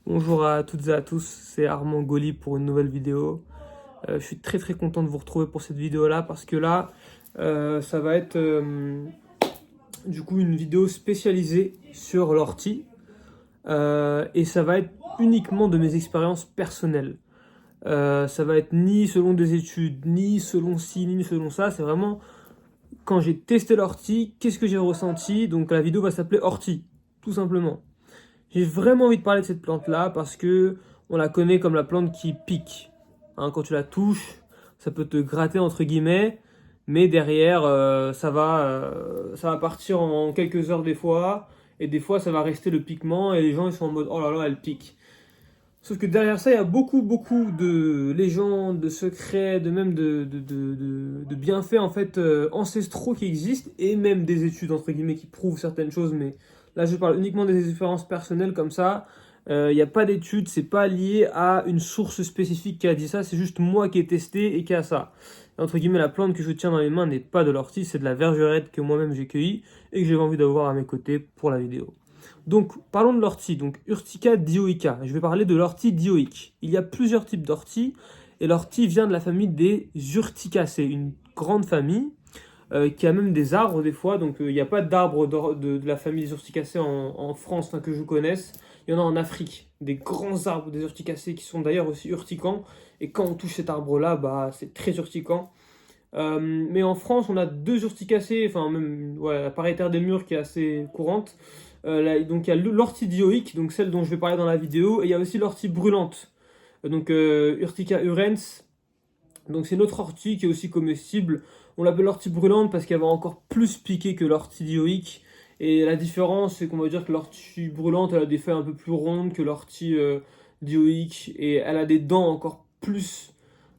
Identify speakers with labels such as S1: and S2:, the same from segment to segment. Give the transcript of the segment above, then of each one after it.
S1: Bonjour à toutes et à tous, c'est Armand Goli pour une nouvelle vidéo. Je suis très content de vous retrouver pour cette vidéo là parce que là ça va être du coup une vidéo spécialisée sur l'ortie et ça va être uniquement de mes expériences personnelles. Ça va être ni selon des études, ni selon ci, ni selon ça, c'est vraiment quand j'ai testé l'ortie, qu'est-ce que j'ai ressenti. Donc la vidéo va s'appeler Ortie, tout simplement. J'ai vraiment envie de parler de cette plante-là parce que on la connaît comme la plante qui pique. Hein, quand tu la touches, ça peut te gratter entre guillemets, mais derrière, ça va partir en quelques heures des fois, et des fois ça va rester le piquement, et les gens ils sont en mode oh là là, elle pique. Sauf que derrière ça, il y a beaucoup de légendes, de secrets, de même de bienfaits en fait ancestraux qui existent, et même des études entre guillemets qui prouvent certaines choses, mais là je parle uniquement des expériences personnelles comme ça. Il n'y a pas d'études, c'est pas lié à une source spécifique qui a dit ça, c'est juste moi qui ai testé et qui a ça. Et entre guillemets, la plante que je tiens dans les mains n'est pas de l'ortie, c'est de la vergerette que moi-même j'ai cueillie et que j'ai envie d'avoir à mes côtés pour la vidéo. Donc, parlons de l'ortie, donc Urtica dioica. Je vais parler de l'ortie dioïque. Il y a plusieurs types d'orties, et l'ortie vient de la famille des Urticacées, une grande famille qui a même des arbres des fois. Donc, il n'y a pas d'arbres de la famille des Urticacées en France, enfin, que je connaisse. Il y en a en Afrique, des grands arbres des Urticacées qui sont d'ailleurs aussi urticants. Et quand on touche cet arbre-là, bah, c'est très urticant. Mais en France, on a deux urticacées, enfin même ouais, la parietaire des murs qui est assez courante. Donc il y a l'ortie dioïque, donc celle dont je vais parler dans la vidéo, et il y a aussi l'ortie brûlante, donc Urtica urens. Donc c'est notre ortie qui est aussi comestible. On l'appelle l'ortie brûlante parce qu'elle va encore plus piquer que l'ortie dioïque. Et la différence, c'est qu'on va dire que l'ortie brûlante, elle a des feuilles un peu plus rondes que l'ortie dioïque, et elle a des dents encore plus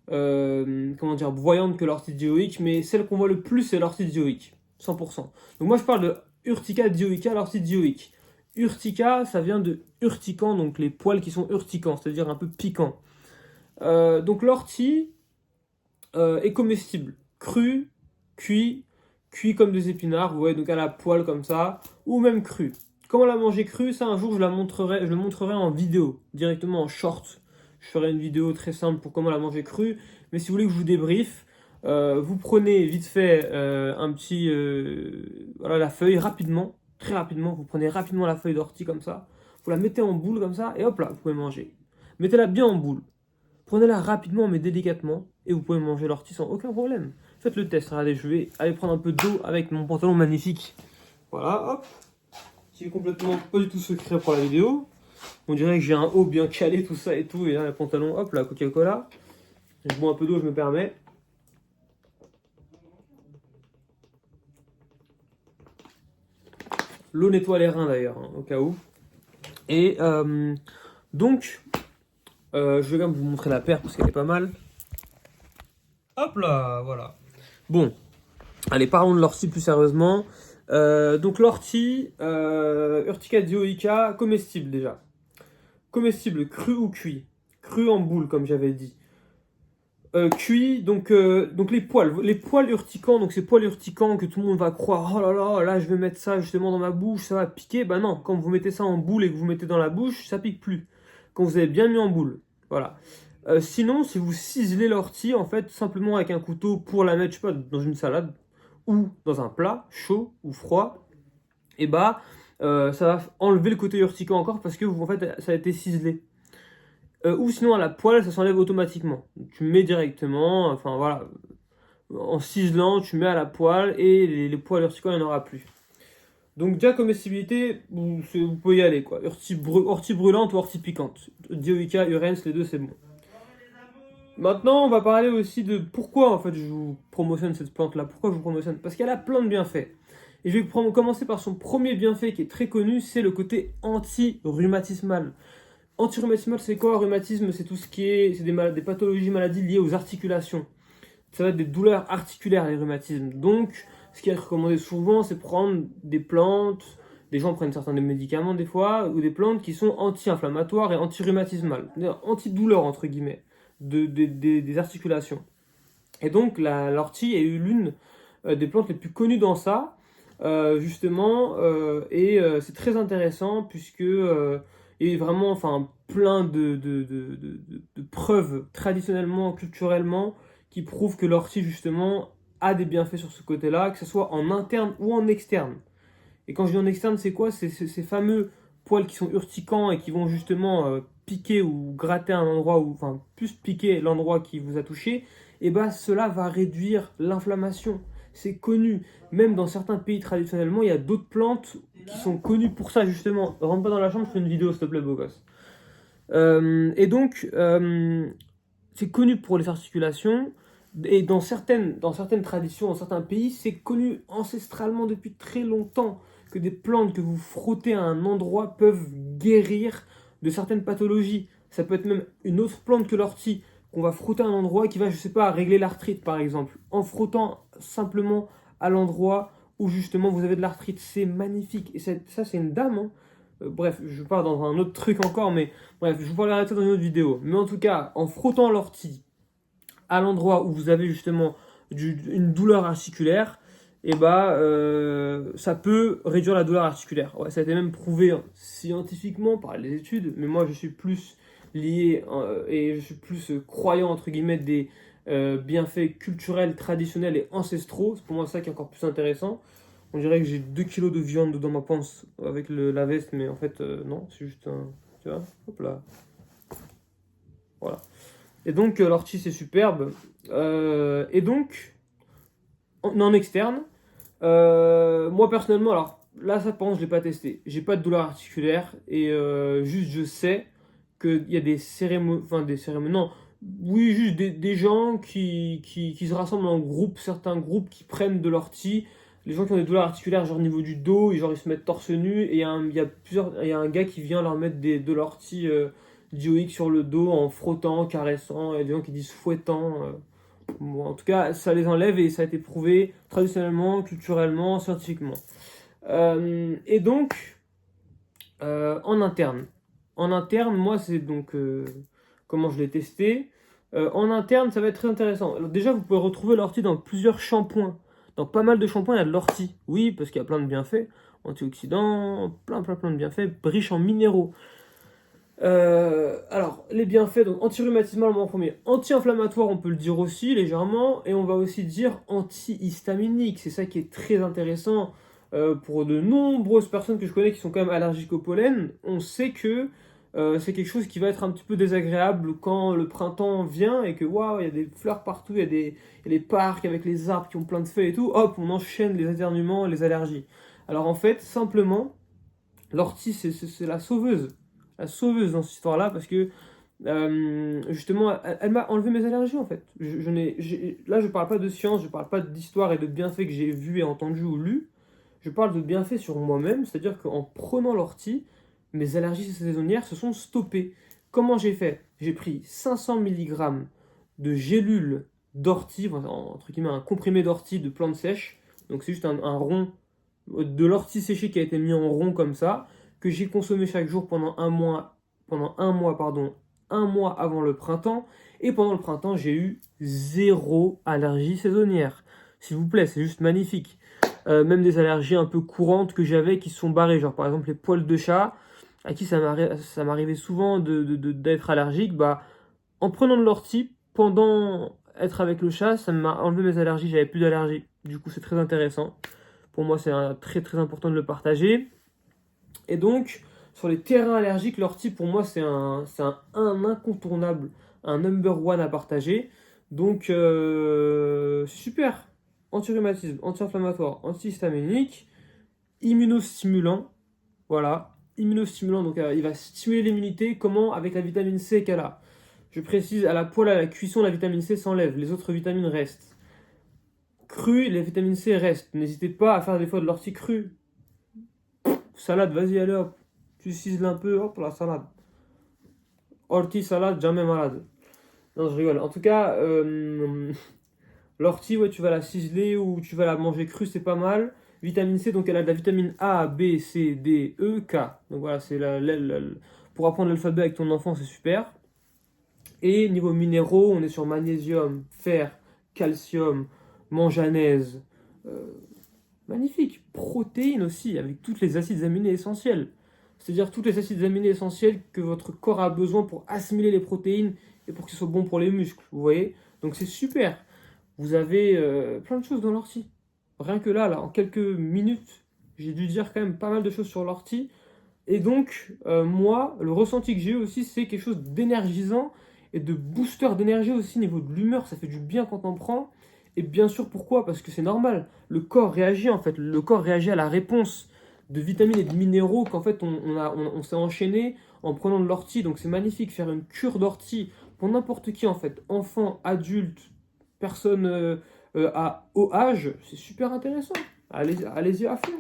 S1: comment dire, voyantes que l'ortie dioïque, mais celle qu'on voit le plus, c'est l'ortie dioïque, 100%. Donc moi je parle de Urtica dioica, l'ortie dioïque. Urtica, ça vient de urticant, donc les poils qui sont urticants, c'est-à-dire un peu piquants. Donc l'ortie est comestible, cru, cuit, cuit comme des épinards, vous voyez, donc à la poêle comme ça, ou même cru. Comment la manger crue, ça un jour je le montrerai en vidéo, directement en short. Je ferai une vidéo très simple pour comment la manger crue, mais si vous voulez que je vous débriefe, vous prenez vite fait voilà, la feuille rapidement, très rapidement, vous prenez rapidement la feuille d'ortie comme ça, vous la mettez en boule comme ça, et hop là, vous pouvez manger. Mettez-la bien en boule. Prenez-la rapidement mais délicatement et vous pouvez manger l'ortie sans aucun problème. Faites le test. Regardez, je vais aller prendre un peu d'eau avec mon pantalon magnifique. Voilà, hop. Qui est complètement pas du tout secret pour la vidéo. On dirait que j'ai un haut bien calé, tout ça et tout. Et là, le pantalon, hop, la Coca-Cola. Je bois un peu d'eau, je me permets. L'eau nettoie les reins d'ailleurs, hein, au cas où. Et donc, je vais quand même vous montrer la paire parce qu'elle est pas mal. Hop là, voilà. Bon, allez, parlons de l'ortie plus sérieusement. Donc l'ortie, Urtica dioica, comestible déjà. Comestible, cru ou cuit. Cru en boule, comme j'avais dit. Cuit, donc les poils urticants, donc ces poils urticants que tout le monde va croire, oh là là, là je vais mettre ça justement dans ma bouche, ça va piquer. Bah non, quand vous mettez ça en boule et que vous mettez dans la bouche, ça pique plus. Quand vous avez bien mis en boule. Voilà. Sinon, si vous ciselez l'ortie, en fait, simplement avec un couteau pour la mettre, je sais pas, dans une salade ou dans un plat chaud ou froid, et bah ça va enlever le côté urticant encore parce que en fait ça a été ciselé. Ou sinon à la poêle, ça s'enlève automatiquement. Tu mets directement, enfin voilà, en ciselant, tu mets à la poêle et les poils urticants, il n'y en aura plus. Donc déjà comestibilité, vous pouvez y aller quoi. Ortie brûlante ou ortie piquante. Dioica, urens, les deux c'est bon. Maintenant, on va parler aussi de pourquoi en fait je vous promotionne cette plante-là. Pourquoi je vous promotionne? Parce qu'elle a plein de bienfaits. Et je vais commencer par son premier bienfait qui est très connu, c'est le côté anti-rhumatismal. Anti-rhumatismal, c'est quoi? Rhumatisme, c'est tout ce qui est, c'est des pathologies, maladies liées aux articulations. Ça va être des douleurs articulaires, les rhumatismes. Donc, ce qui est recommandé souvent, c'est prendre des plantes. Les gens prennent certains des médicaments des fois, ou des plantes qui sont anti-inflammatoires et anti-rhumatismales, anti-douleurs entre guillemets, des articulations. Et donc l'ortie est l'une des plantes les plus connues dans ça, justement, et c'est très intéressant puisque et vraiment, enfin, plein de preuves traditionnellement, culturellement, qui prouvent que l'ortie, justement, a des bienfaits sur ce côté-là, que ce soit en interne ou en externe. Et quand je dis en externe, c'est quoi? C'est ces fameux poils qui sont urticants et qui vont justement piquer ou gratter un endroit, ou enfin plus piquer l'endroit qui vous a touché, et bah cela va réduire l'inflammation. C'est connu. Même dans certains pays traditionnellement, il y a d'autres plantes qui sont connues pour ça justement. Rentre pas dans la chambre, je fais une vidéo s'il te plaît, beau gosse. Et donc, c'est connu pour les articulations. Et dans certaines traditions, dans certains pays, c'est connu ancestralement depuis très longtemps que des plantes que vous frottez à un endroit peuvent guérir de certaines pathologies. Ça peut être même une autre plante que l'ortie qu'on va frotter à un endroit qui va, je sais pas, régler l'arthrite par exemple. En frottant simplement à l'endroit où justement vous avez de l'arthrite. C'est magnifique. Et ça, c'est une dame, hein. Bref, je pars dans un autre truc encore, mais bref, je vous parlerai de ça dans une autre vidéo. Mais en tout cas, en frottant l'ortie à l'endroit où vous avez justement une douleur articulaire, et bah ça peut réduire la douleur articulaire. Ouais, ça a été même prouvé scientifiquement par les études, mais moi je suis plus lié et je suis plus croyant entre guillemets des bienfaits culturels, traditionnels et ancestraux. C'est pour moi ça qui est encore plus intéressant. On dirait que j'ai 2 kilos de viande dans ma panse avec la veste, mais en fait non, c'est juste un... Tu vois, hop là. Voilà. Et donc, l'ortie, c'est superbe. Et donc, en externe, moi personnellement, alors là, ça, par contre, je ne l'ai pas testé. J'ai pas de douleur articulaire et juste, je sais qu'il y a des cérémonies, enfin, des cérémonies, non, oui, juste des gens qui se rassemblent en groupe, certains groupes qui prennent de l'ortie. Les gens qui ont des douleurs articulaires, genre au niveau du dos, et genre ils se mettent torse nu, et il y a un gars qui vient leur mettre de l'ortie dioïque sur le dos en frottant, caressant, et des gens qui disent fouettant. Bon, en tout cas, ça les enlève et ça a été prouvé traditionnellement, culturellement, scientifiquement. Et donc, en interne. En interne, moi, c'est donc comment je l'ai testé. En interne, ça va être très intéressant. Alors, déjà, vous pouvez retrouver l'ortie dans plusieurs shampoings. Dans pas mal de shampoings, il y a de l'ortie. Oui, parce qu'il y a plein de bienfaits. Antioxydants, plein de bienfaits, riches en minéraux. Alors, les bienfaits, donc anti-rhumatismal en premier, anti-inflammatoire, on peut le dire aussi légèrement, et on va aussi dire anti-histaminique. C'est ça qui est très intéressant pour de nombreuses personnes que je connais qui sont quand même allergiques au pollen. On sait que c'est quelque chose qui va être un petit peu désagréable quand le printemps vient et que waouh, il y a des fleurs partout, il y a des parcs avec les arbres qui ont plein de feuilles et tout. Hop, on enchaîne les éternuements, les allergies. Alors en fait, simplement, l'ortie, c'est la sauveuse dans cette histoire-là, parce que justement, elle m'a enlevé mes allergies en fait. Là, je parle pas de science, je parle pas d'histoire et de bienfaits que j'ai vus et entendus ou lus. Je parle de bienfaits sur moi-même, c'est-à-dire qu'en prenant l'ortie, mes allergies saisonnières se sont stoppées. Comment j'ai fait? J'ai pris 500 mg de gélules d'ortie, enfin, entre guillemets un comprimé d'ortie de plantes sèches. Donc c'est juste un rond de l'ortie séchée qui a été mis en rond comme ça, que j'ai consommé chaque jour un mois avant le printemps. Et pendant le printemps, j'ai eu zéro allergie saisonnière. S'il vous plaît, c'est juste magnifique. Même des allergies un peu courantes que j'avais qui se sont barrées, genre par exemple les poils de chat, à qui ça m'arrivait souvent d'être allergique, bah, en prenant de l'ortie, pendant être avec le chat, ça m'a enlevé mes allergies, j'avais plus d'allergies. Du coup, c'est très intéressant. Pour moi, c'est très très important de le partager. Et donc, sur les terrains allergiques, l'ortie, pour moi, c'est un incontournable, un number one à partager. Donc, super. Anti-rhumatisme, anti-inflammatoire, antihistaminique, immunostimulant. Voilà, immunostimulant. Donc, il va stimuler l'immunité. Comment? Avec la vitamine C qu'elle a. Je précise, à la poêle, à la cuisson, la vitamine C s'enlève. Les autres vitamines restent. Cru, les vitamines C restent. N'hésitez pas à faire des fois de l'ortie crue. Salade, vas-y, allez hop. Tu ciseles un peu, hop, la salade. Ortie, salade, jamais malade. Non, je rigole. En tout cas, l'ortie, ouais, tu vas la ciseler ou tu vas la manger crue, c'est pas mal. Vitamine C, donc elle a de la vitamine A, B, C, D, E, K. Donc voilà, c'est pour apprendre l'alphabet avec ton enfant, c'est super. Et niveau minéraux, on est sur magnésium, fer, calcium, manganèse. euh, Magnifique. Protéines aussi, avec tous les acides aminés essentiels. c'est-à-dire tous les acides aminés essentiels que votre corps a besoin pour assimiler les protéines et pour que ce soit bon pour les muscles, vous voyez? Donc c'est super. Vous avez plein de choses dans l'ortie. Rien que là, en quelques minutes, j'ai dû dire quand même pas mal de choses sur l'ortie. Et donc, moi, le ressenti que j'ai eu aussi, c'est quelque chose d'énergisant et de booster d'énergie aussi au niveau de l'humeur. Ça fait du bien quand on prend. Et bien sûr, pourquoi? Parce que c'est normal. Le corps réagit en fait. Le corps réagit à la réponse de vitamines et de minéraux qu'en fait on s'est enchaîné en prenant de l'ortie. Donc c'est magnifique. Faire une cure d'ortie pour n'importe qui en fait. Enfant, adulte, personne à haut âge, c'est super intéressant. Allez-y à fond.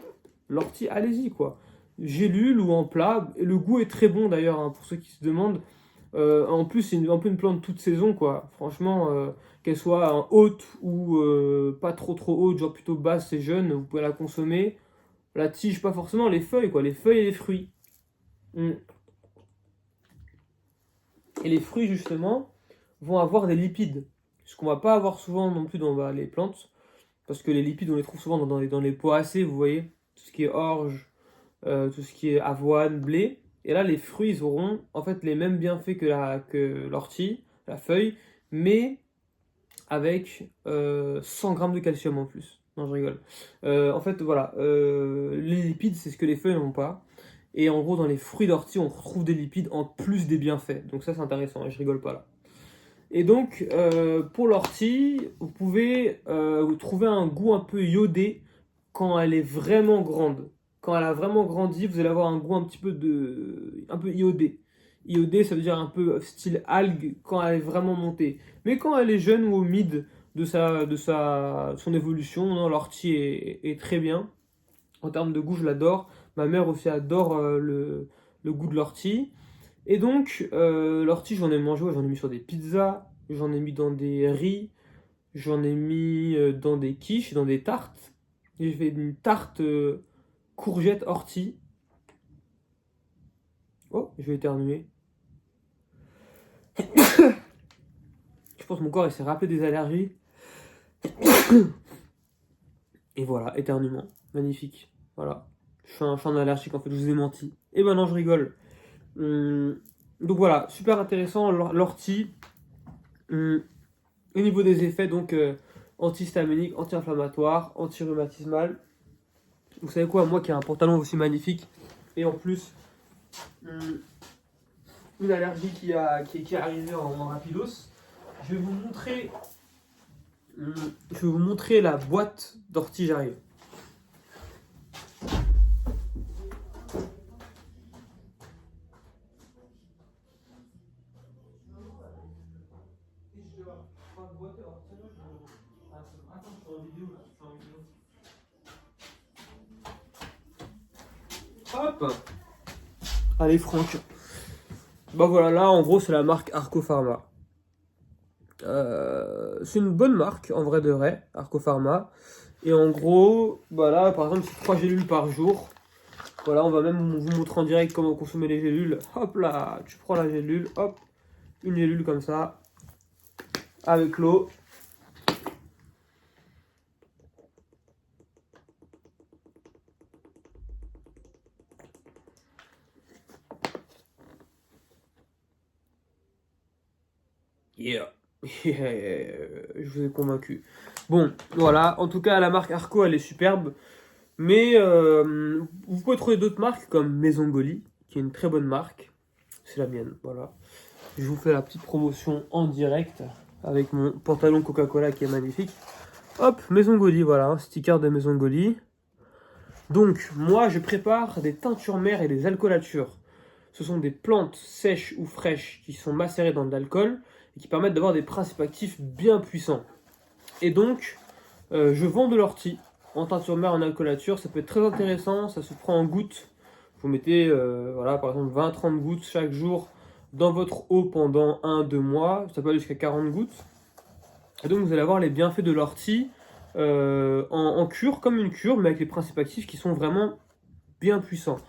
S1: L'ortie, allez-y quoi. Gélule ou en plat. Et le goût est très bon d'ailleurs, hein, pour ceux qui se demandent. En plus, c'est un peu une plante toute saison, quoi. Franchement, qu'elle soit haute ou pas trop haute, genre plutôt basse et jeune, vous pouvez la consommer. La tige, pas forcément, les feuilles, quoi. Les feuilles et les fruits. Mm. Et les fruits, justement, vont avoir des lipides. Ce qu'on va pas avoir souvent non plus dans les plantes. Parce que les lipides, on les trouve souvent dans les pois vous voyez. Tout ce qui est orge, tout ce qui est avoine, blé. Et là, les fruits, ils auront en fait les mêmes bienfaits que l'ortie, la feuille, mais avec 100 grammes de calcium en plus. Non, je rigole. En fait, voilà, les lipides, c'est ce que les feuilles n'ont pas. Et en gros, dans les fruits d'ortie, on retrouve des lipides en plus des bienfaits. Donc ça, c'est intéressant, et je rigole pas là. Et donc, pour l'ortie, vous pouvez trouver un goût un peu iodé quand elle est vraiment grande. Quand elle a vraiment grandi, vous allez avoir un goût un peu iodé. Iodé, ça veut dire un peu style algue quand elle est vraiment montée. Mais quand elle est jeune ou au mid de son évolution, non, l'ortie est très bien. En termes de goût, je l'adore. Ma mère aussi adore le goût de l'ortie. Et donc, l'ortie, j'en ai mangé, ouais, j'en ai mis sur des pizzas, j'en ai mis dans des riz, j'en ai mis dans des quiches, dans des tartes. J'ai fait une tarte courgette ortie. Oh, je vais éternuer. Je pense que mon corps il s'est rappelé des allergies. Et voilà, éternuement. Magnifique. Voilà. Je suis un allergique en fait, je vous ai menti. Et ben non, je rigole. Donc voilà, super intéressant l'ortie. Au niveau des effets, donc antihistaminique, anti-inflammatoire, anti-rhumatismal. Vous savez quoi, moi qui ai un pantalon aussi magnifique, et en plus une allergie qui est arrivée en rapidos, je vais vous montrer la boîte d'ortie j'arrive. Hop. Allez Franck. Bah voilà, là en gros c'est la marque Arco Pharma. C'est une bonne marque en vrai de vrai, Arco Pharma. Et en gros, bah là par exemple c'est 3 gélules par jour. Voilà, on va même vous montrer en direct comment consommer les gélules. Hop là, tu prends la gélule, hop, une gélule comme ça, avec l'eau. Yeah. Je vous ai convaincu. Bon, voilà. En tout cas, la marque Arco, elle est superbe. Mais vous pouvez trouver d'autres marques comme Maison Goli, qui est une très bonne marque. C'est la mienne, voilà. Je vous fais la petite promotion en direct avec mon pantalon Coca-Cola qui est magnifique. Hop, Maison Goli, voilà, un sticker de Maison Goli. Donc, moi, je prépare des teintures mères et des alcoolatures. Ce sont des plantes sèches ou fraîches qui sont macérées dans de l'alcool et qui permettent d'avoir des principes actifs bien puissants. Et donc, je vends de l'ortie en teinture mère, en alcoolature. Ça peut être très intéressant, ça se prend en gouttes. Vous mettez, voilà, par exemple, 20-30 gouttes chaque jour dans votre eau pendant 1-2 mois. Ça peut aller jusqu'à 40 gouttes. Et donc, vous allez avoir les bienfaits de l'ortie en cure, comme une cure, mais avec les principes actifs qui sont vraiment bien puissants.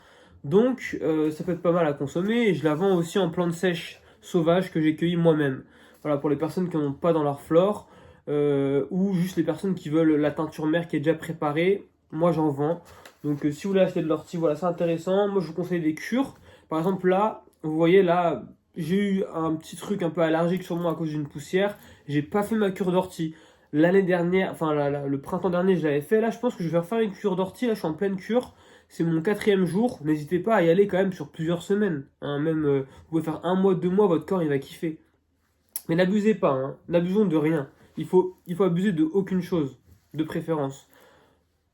S1: Donc, ça peut être pas mal à consommer. Et je la vends aussi en plantes sèches sauvages que j'ai cueillies moi-même. Voilà, pour les personnes qui n'en ont pas dans leur flore, ou juste les personnes qui veulent la teinture mère qui est déjà préparée, moi j'en vends. Donc si vous voulez acheter de l'ortie, voilà, c'est intéressant. Moi, je vous conseille des cures. Par exemple, là, vous voyez, là, j'ai eu un petit truc un peu allergique sur moi à cause d'une poussière. J'ai pas fait ma cure d'ortie. L'année dernière, enfin le printemps dernier, je l'avais fait. Là, je pense que je vais refaire une cure d'ortie. Là, je suis en pleine cure. C'est mon 4e jour. N'hésitez pas à y aller quand même sur plusieurs semaines, hein. Même, vous pouvez faire 1 mois, 2 mois, votre corps, il va kiffer. Mais n'abusez pas, hein. N'abusons de rien. Il faut abuser de aucune chose, de préférence.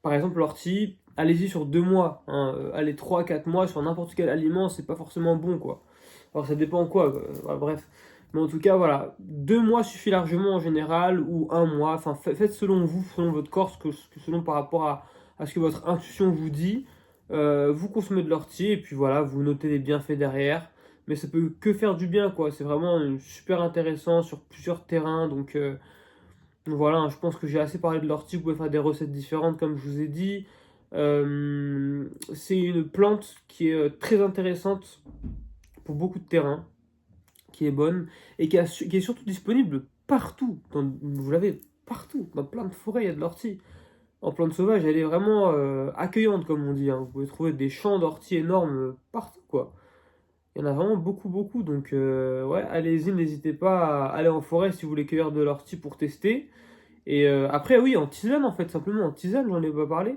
S1: Par exemple, l'ortie, allez-y sur 2 mois, hein. Allez 3 4 mois sur n'importe quel aliment, c'est pas forcément bon, quoi. Alors ça dépend quoi, voilà, bref. Mais en tout cas, voilà, 2 mois suffit largement en général, ou 1 mois. Enfin, faites selon vous, selon votre corps, selon par rapport à ce que votre intuition vous dit. Vous consommez de l'ortie, et puis voilà, vous notez les bienfaits derrière. Mais ça peut que faire du bien, quoi. C'est vraiment super intéressant sur plusieurs terrains, donc voilà, hein, je pense que j'ai assez parlé de l'ortie. Vous pouvez faire des recettes différentes, comme je vous ai dit. C'est une plante qui est très intéressante pour beaucoup de terrains, qui est bonne et qui est surtout disponible partout. Vous l'avez partout, dans plein de forêts, il y a de l'ortie. En plante sauvage, elle est vraiment accueillante, comme on dit, hein. Vous pouvez trouver des champs d'ortie énormes partout, quoi. Il y en a vraiment beaucoup, beaucoup. Donc, ouais, allez-y, n'hésitez pas à aller en forêt si vous voulez cueillir de l'ortie pour tester. Et après, oui, en tisane, en fait, simplement en tisane, j'en ai pas parlé.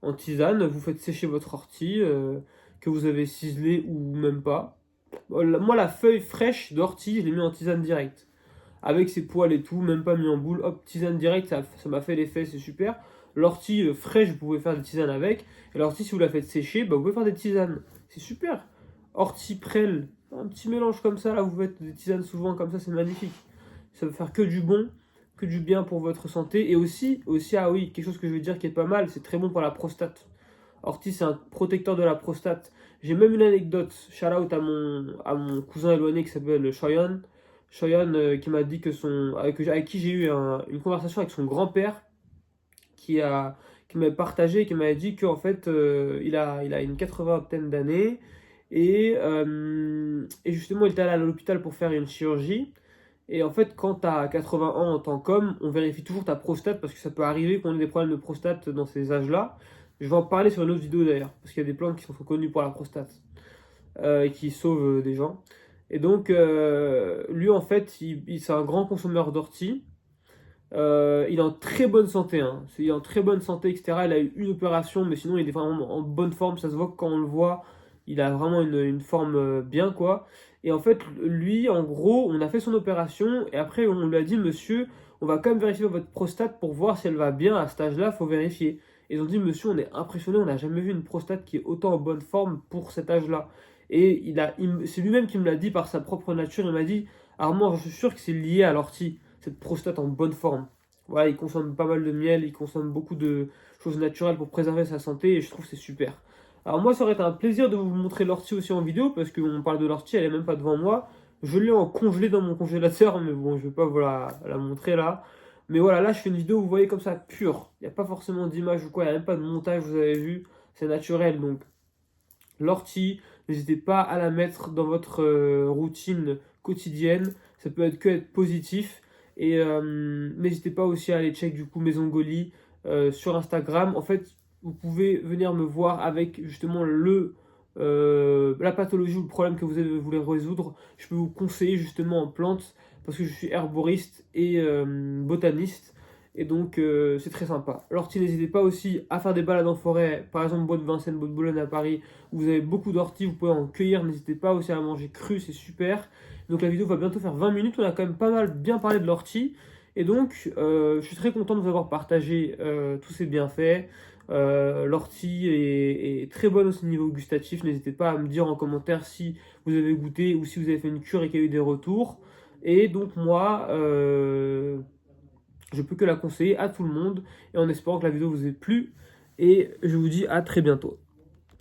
S1: En tisane, vous faites sécher votre ortie que vous avez ciselée ou même pas. Moi, la feuille fraîche d'ortie, je l'ai mis en tisane direct. Avec ses poils et tout, même pas mis en boule. Hop, tisane direct, ça m'a fait l'effet, c'est super. L'ortie fraîche, vous pouvez faire des tisanes avec. Et l'ortie, si vous la faites sécher, bah, vous pouvez faire des tisanes. C'est super. Ortie, prêle, un petit mélange comme ça, là, vous faites des tisanes souvent comme ça, c'est magnifique. Ça va faire que du bon, que du bien pour votre santé. Et aussi, ah oui, quelque chose que je veux dire qui est pas mal, c'est très bon pour la prostate. Ortie, c'est un protecteur de la prostate. J'ai même une anecdote, shout out à mon cousin éloigné qui s'appelle Shoyan. Shoyan qui m'a dit avec qui j'ai eu une conversation avec son grand-père qui m'avait partagé, qui m'avait dit qu'en fait, il a une 80aine d'années et justement, il était allé à l'hôpital pour faire une chirurgie. Et en fait, quand tu as 80 ans en tant qu'homme, on vérifie toujours ta prostate parce que ça peut arriver qu'on ait des problèmes de prostate dans ces âges-là. Je vais en parler sur une autre vidéo d'ailleurs, parce qu'il y a des plantes qui sont connues pour la prostate et qui sauvent des gens. Et donc, lui en fait, c'est un grand consommateur d'ortie. Il est en très bonne santé, hein. Il est en très bonne santé, etc. Il a eu une opération, mais sinon il est vraiment en bonne forme. Ça se voit que quand on le voit, il a vraiment une forme bien, quoi. Et en fait, lui, en gros, on a fait son opération et après on lui a dit, monsieur, on va quand même vérifier votre prostate pour voir si elle va bien à cet âge-là, faut vérifier. Et ils ont dit, monsieur, on est impressionné, on n'a jamais vu une prostate qui est autant en bonne forme pour cet âge-là. Et c'est lui-même qui me l'a dit par sa propre nature. Il m'a dit, Armand, je suis sûr que c'est lié à l'ortie, cette prostate en bonne forme. Voilà, il consomme pas mal de miel, il consomme beaucoup de choses naturelles pour préserver sa santé et je trouve que c'est super. Alors moi, ça aurait été un plaisir de vous montrer l'ortie aussi en vidéo parce qu'on parle de l'ortie, elle est même pas devant moi. Je l'ai en congelé dans mon congélateur, mais bon, je vais pas vous la montrer là. Mais voilà, là je fais une vidéo, vous voyez comme ça, pure. Il n'y a pas forcément d'image ou quoi, il n'y a même pas de montage, vous avez vu. C'est naturel, donc l'ortie, n'hésitez pas à la mettre dans votre routine quotidienne. Ça peut être positif. Et n'hésitez pas aussi à aller check du coup Maison Goli sur Instagram. En fait, vous pouvez venir me voir avec justement la pathologie ou le problème que vous voulez résoudre. Je peux vous conseiller justement en plantes parce que je suis herboriste et botaniste. Et donc c'est très sympa. L'ortie, n'hésitez pas aussi à faire des balades en forêt. Par exemple, Bois de Vincennes, Bois de Boulogne à Paris, où vous avez beaucoup d'orties, vous pouvez en cueillir. N'hésitez pas aussi à la manger crue, c'est super. Donc la vidéo va bientôt faire 20 minutes, on a quand même pas mal bien parlé de l'ortie. Et donc, je suis très content de vous avoir partagé tous ces bienfaits. L'ortie est très bonne aussi au niveau gustatif. N'hésitez pas à me dire en commentaire si vous avez goûté ou si vous avez fait une cure et qu'il y a eu des retours. Et donc moi, je peux que la conseiller à tout le monde. Et en espérant que la vidéo vous ait plu. Et je vous dis à très bientôt.